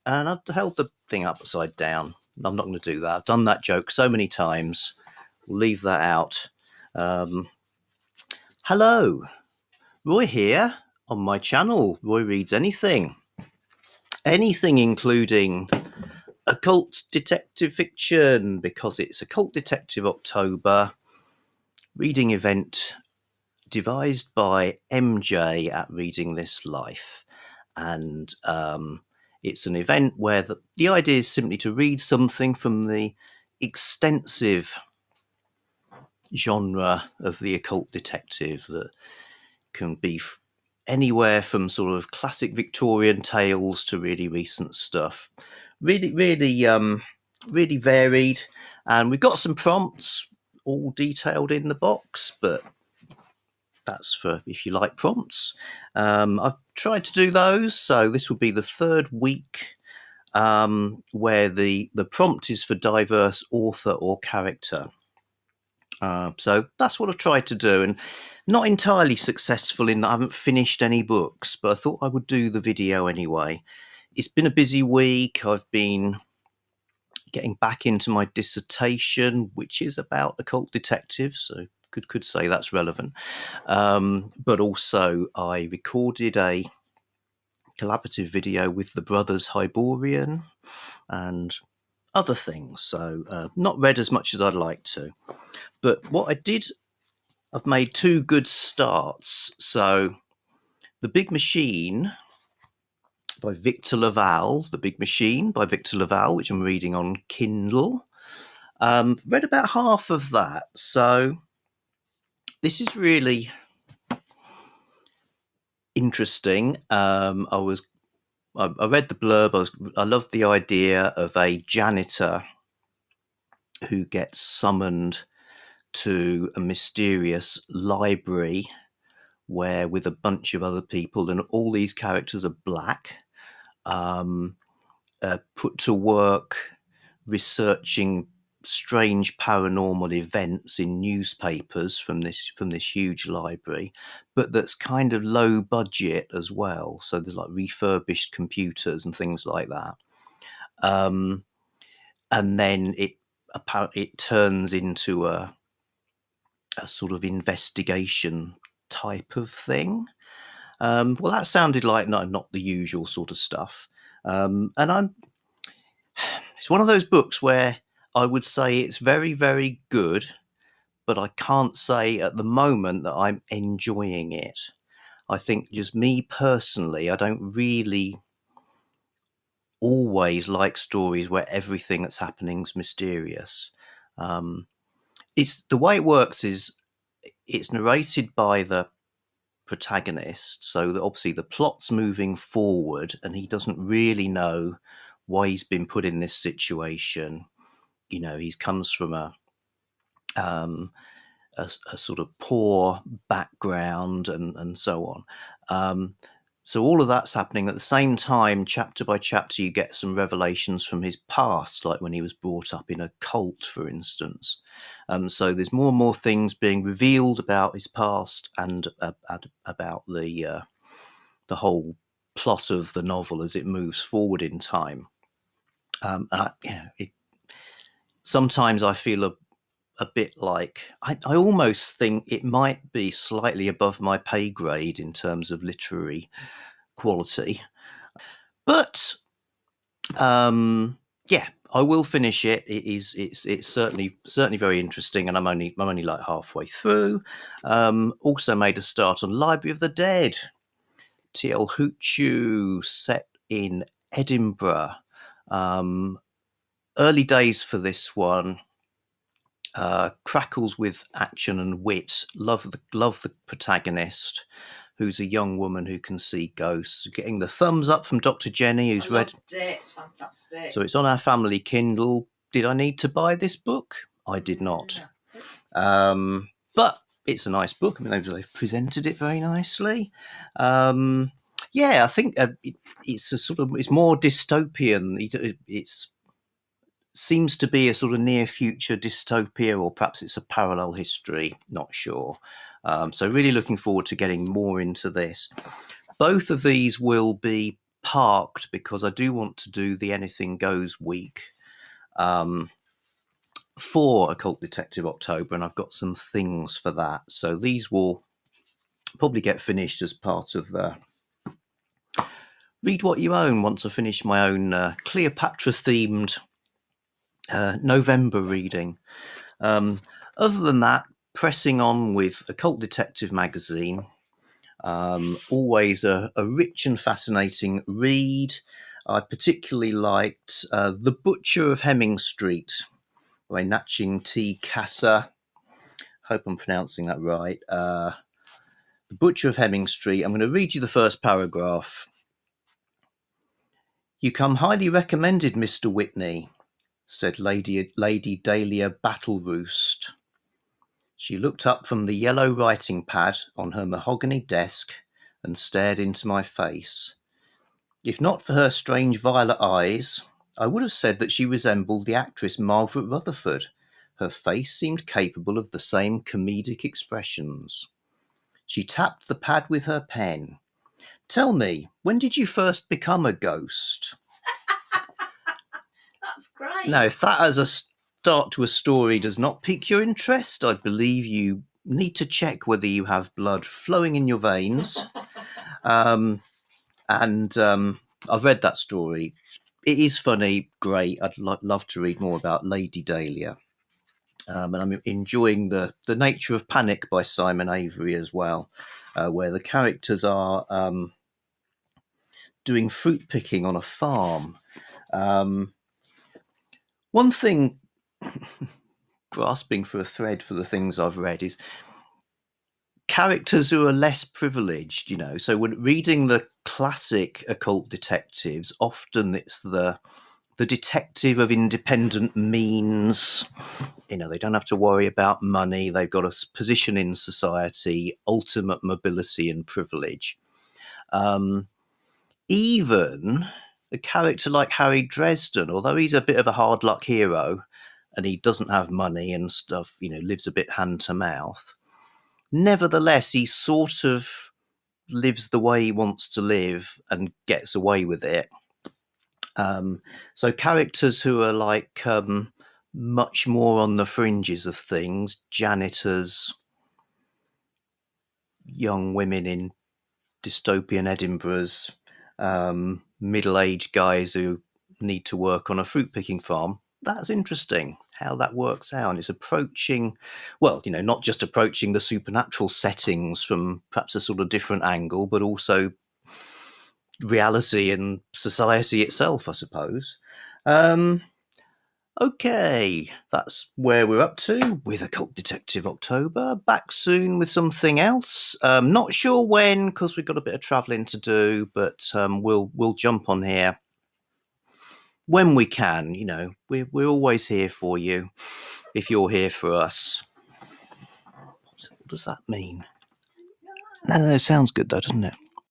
and I've held the thing upside down. I'm not going to do that. I've done that joke so many times. We'll leave that out. Hello, Roy here on my channel. Roy Reads Anything. Anything including occult detective fiction, because it's Occult Detective October, reading event devised by MJ at Reading This Life. And it's an event where the idea is simply to read something from the extensive genre of the occult detective that can be anywhere from sort of classic Victorian tales to really recent stuff. Really varied. And we've got some prompts all detailed in the box, but that's for if you like prompts. I've tried to do those, so this will be the third week where the prompt is for diverse author or character. So that's what I've tried to do, and not entirely successful in that I haven't finished any books, but I thought I would do the video anyway. It's been a busy week. I've been getting back into my dissertation, which is about occult detectives, so could say that's relevant. But also I recorded a collaborative video with the brothers Hyborian and other things, so not read as much as I'd like to. But what I did, I've made two good starts. So The Big Machine by Victor LaValle, The Big Machine by Victor LaValle, which I'm reading on Kindle. Read about half of that, so this is really interesting. I read the blurb. I loved the idea of a janitor who gets summoned to a mysterious library where, with a bunch of other people, and all these characters are black, put to work researching strange paranormal events in newspapers from this huge library, but that's kind of low budget as well. So there's like refurbished computers and things like that. And then it turns into a sort of investigation type of thing. Well, that sounded like not the usual sort of stuff. And it's one of those books where I would say it's very, very good, but I can't say at the moment that I'm enjoying it. I think just me personally, I don't really always like stories where everything that's happening is mysterious. It's the way it works is it's narrated by the protagonist, so that obviously the plot's moving forward and he doesn't really know why he's been put in this situation. You know, he comes from a sort of poor background and so on. So all of that's happening at the same time. Chapter by chapter, you get some revelations from his past, like when he was brought up in a cult, for instance. So there's more and more things being revealed about his past and about the whole plot of the novel as it moves forward in time. Sometimes I feel a bit like I almost think it might be slightly above my pay grade in terms of literary quality, but yeah, I will finish it. It's certainly very interesting, and I'm only like halfway through. Also made a start on Library of the Dead, T.L. Huchu, set in Edinburgh. Early days for this one. Crackles with action and wit. Love the protagonist, who's a young woman who can see ghosts. Getting the thumbs up from Dr. Jenny, who's read it. It's fantastic. So it's on our family Kindle. Did I need to buy this book? I did not. But it's a nice book. I mean, they've presented it very nicely. Yeah, I think it's a sort of, it's more dystopian. It's seems to be a sort of near future dystopia, or perhaps it's a parallel history, not sure. So really looking forward to getting more into this. Both of these will be parked because I do want to do the Anything Goes week for Occult Detective October, and I've got some things for that. So these will probably get finished as part of Read What You Own once I finish my own Cleopatra-themed November reading. Other than that, pressing on with Occult Detective magazine. Always a rich and fascinating read. I particularly liked The Butcher of Hemming Street by Naching T. Casa. Hope I'm pronouncing that right. The Butcher of Hemming Street. I'm going to read you the first paragraph. "You come highly recommended, Mr. Whitney," said Lady Dahlia Battleroost. She looked up from the yellow writing pad on her mahogany desk and stared into my face. If not for her strange violet eyes, I would have said that she resembled the actress Margaret Rutherford. Her face seemed capable of the same comedic expressions. She tapped the pad with her pen. "Tell me, when did you first become a ghost?" That's great. Now, if that as a start to a story does not pique your interest, I believe you need to check whether you have blood flowing in your veins. And I've read that story. It is funny, great. I'd love to read more about Lady Dahlia. And I'm enjoying the Nature of Panic by Simon Avery as well, where the characters are doing fruit picking on a farm. One thing, grasping for a thread for the things I've read, is characters who are less privileged, So when reading the classic occult detectives, often it's the detective of independent means. They don't have to worry about money. They've got a position in society, ultimate mobility and privilege. Even a character like Harry Dresden, although he's a bit of a hard luck hero and he doesn't have money and stuff, lives a bit hand to mouth, nevertheless, he sort of lives the way he wants to live and gets away with it. So characters who are like much more on the fringes of things, janitors, young women in dystopian Edinburghs, middle-aged guys who need to work on a fruit-picking farm. That's interesting how that works out. And it's approaching, not just approaching the supernatural settings from perhaps a sort of different angle, but also reality and society itself, I suppose. Okay, that's where we're up to with Occult Detective October. Back soon with something else. Not sure when, because we've got a bit of travelling to do, but we'll jump on here when we can. We're always here for you if you're here for us. What does that mean? No, it sounds good though, doesn't it?